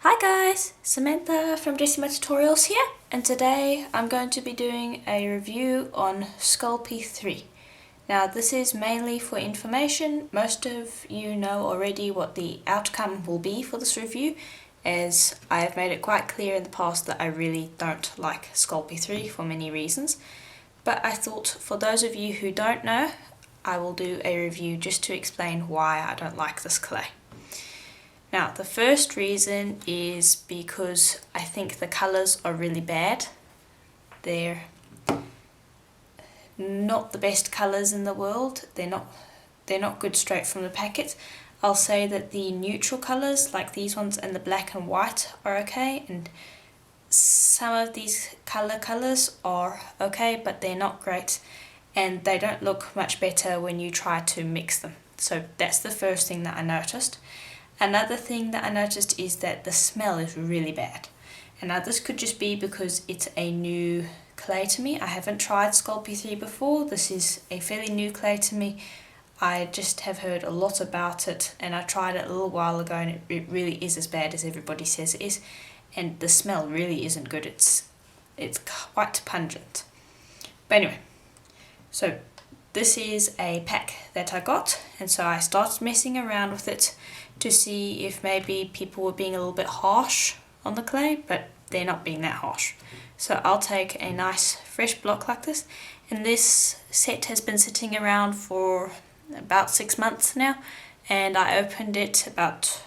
Hi guys, Samantha from Jessama Tutorials here, and today I'm going to be doing a review on Sculpey III. Now this is mainly for information. Most of you know already what the outcome will be for this review, as I have made it quite clear in the past that I really don't like Sculpey III for many reasons. But I thought for those of you who don't know, I will do a review just to explain why I don't like this clay. Now, the first reason is because I think the colours are really bad. They're not the best colours in the world. They're not good straight from the packet. I'll say that the neutral colours, like these ones and the black and white, are okay, and some of these colours are okay, but they're not great, and they don't look much better when you try to mix them. So that's the first thing that I noticed. Another thing that I noticed is that the smell is really bad. And now this could just be because it's a new clay to me. I haven't tried Sculpey III before. This is a fairly new clay to me. I just have heard a lot about it, and I tried it a little while ago, and it really is as bad as everybody says it is. And the smell really isn't good. It's quite pungent. But anyway, so this is a pack that I got, and so I started messing around with it to see if maybe people were being a little bit harsh on the clay, but they're not being that harsh. So I'll take a nice fresh block like this, and this set has been sitting around for about 6 months now, and I opened it about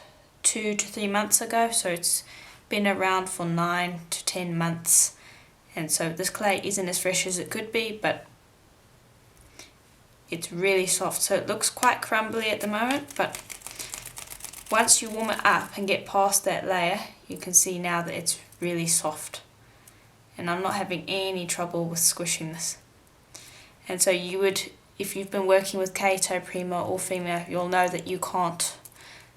2 to 3 months ago, so it's been around for 9 to 10 months, and so this clay isn't as fresh as it could be, but it's really soft. So it looks quite crumbly at the moment, but once you warm it up and get past that layer, you can see now that it's really soft. And I'm not having any trouble with squishing this. And so you would, if you've been working with Kato, Prima or Fima, you'll know that you can't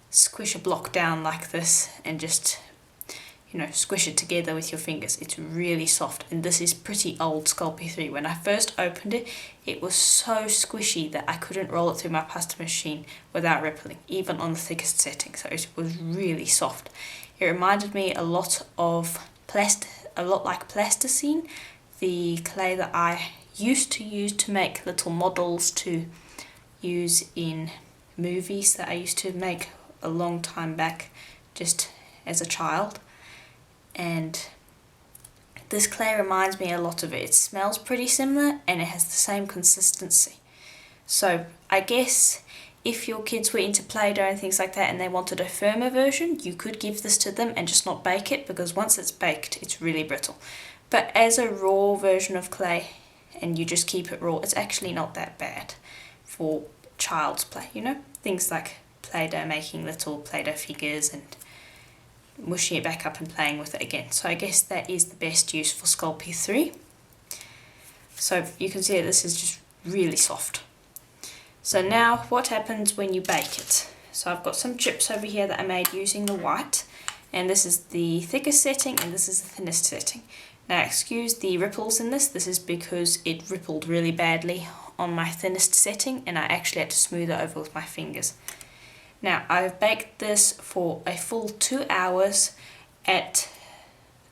squish a block down like this and just, squish it together with your fingers. It's really soft, and this is pretty old Sculpey III. When I first opened it, it was so squishy that I couldn't roll it through my pasta machine without rippling, even on the thickest setting. So it was really soft. It reminded me a lot like plasticine, the clay that I used to use to make little models to use in movies that I used to make a long time back, just as a child. And this clay reminds me a lot of it. It smells pretty similar, and it has the same consistency. So I guess if your kids were into Play-Doh and things like that and they wanted a firmer version, you could give this to them and just not bake it, because once it's baked, it's really brittle. But as a raw version of clay, and you just keep it raw, it's actually not that bad for child's play, Things like Play-Doh, making little Play-Doh figures and mushing it back up and playing with it again. So I guess that is the best use for Sculpey III. So you can see that this is just really soft. So now what happens when you bake it? So I've got some chips over here that I made using the white, and this is the thickest setting and this is the thinnest setting. Now excuse the ripples in this. This is because it rippled really badly on my thinnest setting, and I actually had to smooth it over with my fingers. Now, I've baked this for a full 2 hours at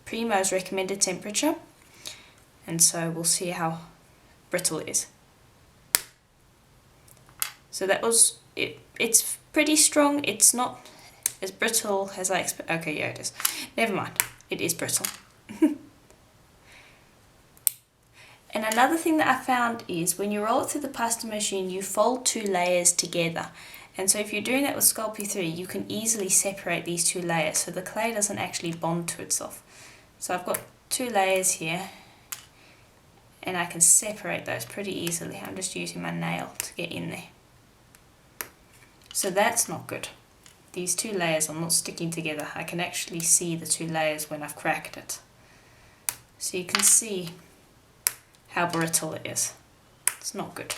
Primo's recommended temperature, and so we'll see how brittle it is. So that was it. It's pretty strong. It's not as brittle as I expect. Okay, yeah, it is. Never mind. It is brittle. And another thing that I found is when you roll it through the pasta machine, you fold 2 layers together. And so if you're doing that with Sculpey III, you can easily separate these 2 layers, so the clay doesn't actually bond to itself. So I've got 2 layers here, and I can separate those pretty easily. I'm just using my nail to get in there. So that's not good. These 2 layers are not sticking together. I can actually see the 2 layers when I've cracked it. So you can see how brittle it is. It's not good.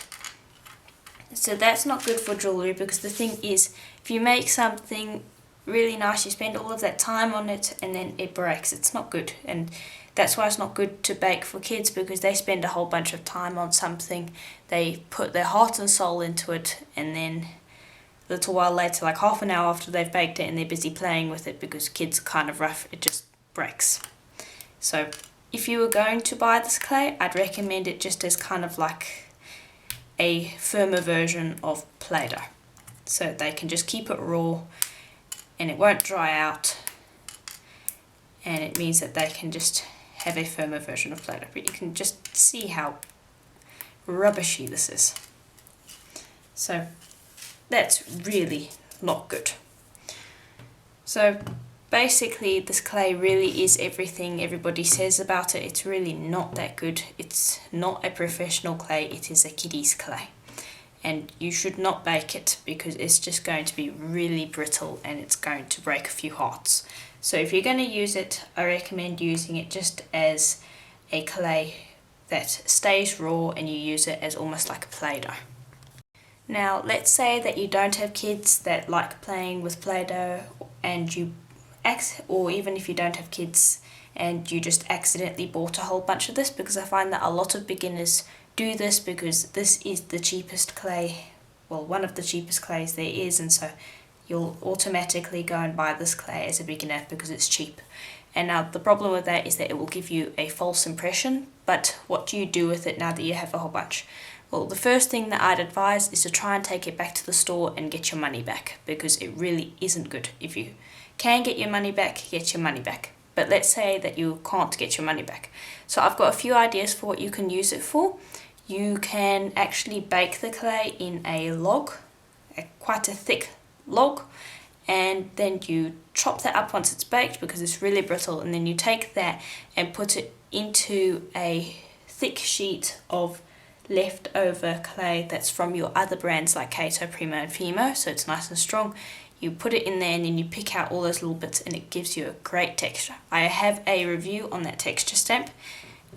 So that's not good for jewellery, because the thing is, if you make something really nice, you spend all of that time on it and then it breaks. It's not good, and that's why it's not good to bake for kids, because they spend a whole bunch of time on something, they put their heart and soul into it, and then a little while later, like half an hour after they've baked it and they're busy playing with it, because kids are kind of rough, it just breaks. So if you were going to buy this clay, I'd recommend it just as kind of like a firmer version of Play-Doh. So they can just keep it raw and it won't dry out, and it means that they can just have a firmer version of Play-Doh. But you can just see how rubbishy this is. So that's really not good. So basically this clay really is everything everybody says about it. It's really not that good. It's not a professional clay, it is a kiddie's clay. And you should not bake it because it's just going to be really brittle and it's going to break a few hearts. So if you're going to use it, I recommend using it just as a clay that stays raw, and you use it as almost like a Play-Doh. Now let's say that you don't have kids that like playing with Play-Doh, and or even if you don't have kids and you just accidentally bought a whole bunch of this, because I find that a lot of beginners do this because this is the cheapest clay, well, one of the cheapest clays there is, and so you'll automatically go and buy this clay as a beginner because it's cheap. And now the problem with that is that it will give you a false impression. But what do you do with it now that you have a whole bunch? Well, the first thing that I'd advise is to try and take it back to the store and get your money back, because it really isn't good. If you can get your money back, get your money back. But let's say that you can't get your money back. So I've got a few ideas for what you can use it for. You can actually bake the clay in a log, quite a thick log, and then you chop that up once it's baked because it's really brittle, and then you take that and put it into a thick sheet of leftover clay that's from your other brands like Kato, Primo and Fimo, so it's nice and strong. You put it in there and then you pick out all those little bits and it gives you a great texture. I have a review on that texture stamp,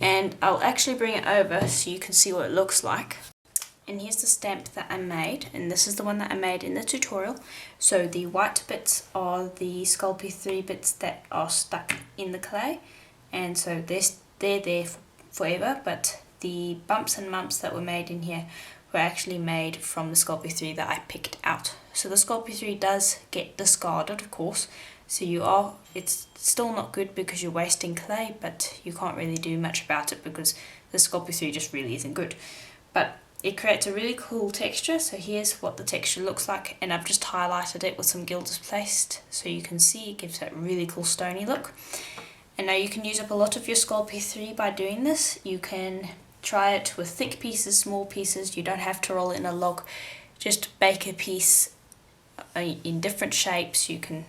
and I'll actually bring it over so you can see what it looks like. And here's the stamp that I made, and this is the one that I made in the tutorial. So the white bits are the Sculpey III bits that are stuck in the clay, and so they're there forever, but the bumps and mumps that were made in here were actually made from the Sculpey III that I picked out. So the Sculpey III does get discarded, of course, so it's still not good because you're wasting clay, but you can't really do much about it because the Sculpey III just really isn't good. But it creates a really cool texture, so here's what the texture looks like, and I've just highlighted it with some gilders placed so you can see it gives that really cool stony look. And now you can use up a lot of your Sculpey III by doing this. You can try it with thick pieces, small pieces, you don't have to roll it in a log, just bake a piece in different shapes. You can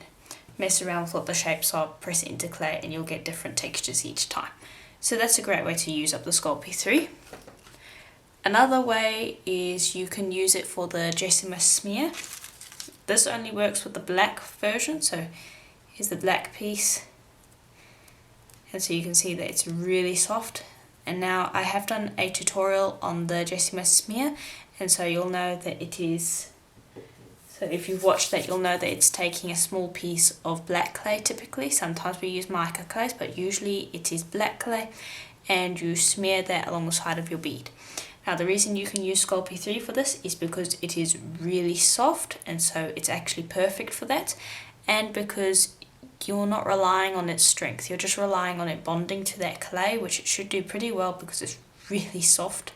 mess around with what the shapes are, press it into clay, and you'll get different textures each time. So that's a great way to use up the Sculpey III. Another way is you can use it for the Jessama smear. This only works with the black version, so here's the black piece. And so you can see that it's really soft. And now I have done a tutorial on the Jessama smear, and so you'll know that it is, so if you've watched that you'll know that it's taking a small piece of black clay typically. Sometimes we use mica clays, but usually it is black clay, and you smear that along the side of your bead. Now the reason you can use Sculpey III for this is because it is really soft, and so it's actually perfect for that, and because you're not relying on its strength, you're just relying on it bonding to that clay, which it should do pretty well because it's really soft.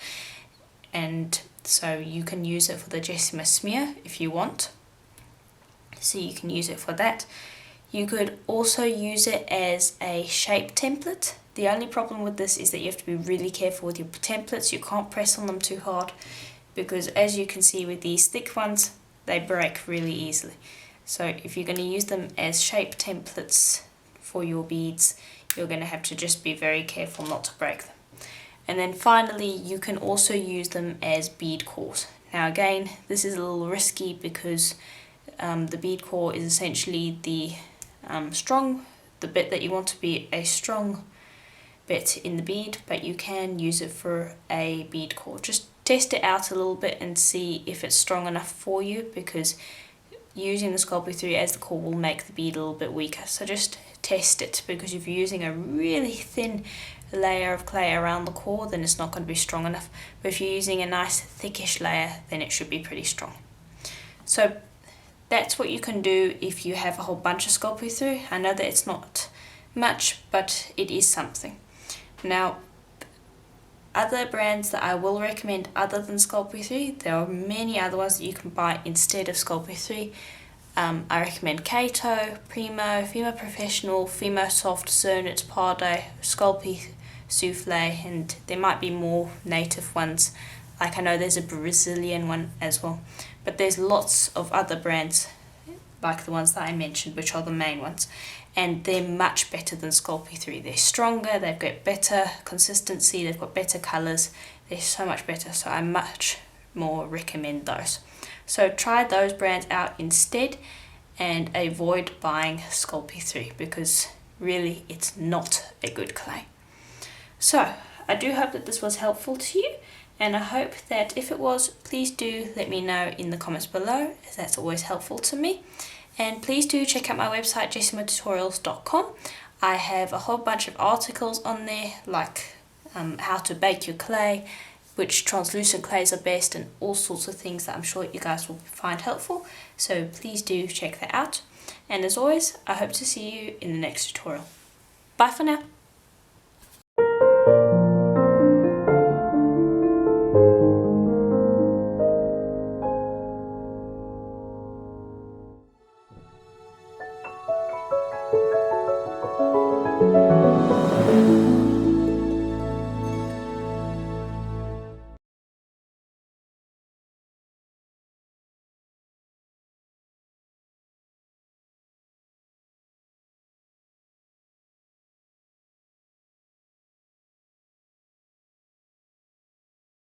And so you can use it for the Jessama smear if you want, so you can use it for that. You could also use it as a shape template. The only problem with this is that you have to be really careful with your templates. You can't press on them too hard because, as you can see with these thick ones, they break really easily. So if you're going to use them as shape templates for your beads, you're going to have to just be very careful not to break them. And then finally, you can also use them as bead cores. Now again, this is a little risky because the bead core is essentially the bit that you want to be a strong bit in the bead, but you can use it for a bead core. Just test it out a little bit and see if it's strong enough for you, because using the Sculpey III as the core will make the bead a little bit weaker. So just test it, because if you're using a really thin layer of clay around the core, then it's not going to be strong enough. But if you're using a nice thickish layer, then it should be pretty strong. So that's what you can do if you have a whole bunch of Sculpey III. I know that it's not much, but it is something. Now, other brands that I will recommend other than Sculpey III, there are many other ones that you can buy instead of Sculpey III. I recommend Kato, Primo, Fimo Professional, Fimo Soft, Zernitz, Pardo, Sculpey Souffle, and there might be more native ones. Like I know there's a Brazilian one as well, but there's lots of other brands like the ones that I mentioned, which are the main ones, and they're much better than Sculpey III. They're stronger, they've got better consistency, they've got better colours, they're so much better, so I much more recommend those. So try those brands out instead and avoid buying Sculpey III because really it's not a good clay. So I do hope that this was helpful to you, and I hope that if it was, please do let me know in the comments below, as that's always helpful to me. And please do check out my website jessamatutorials.com. I have a whole bunch of articles on there, like how to bake your clay, which translucent clays are best, and all sorts of things that I'm sure you guys will find helpful. So please do check that out. And as always, I hope to see you in the next tutorial. Bye for now.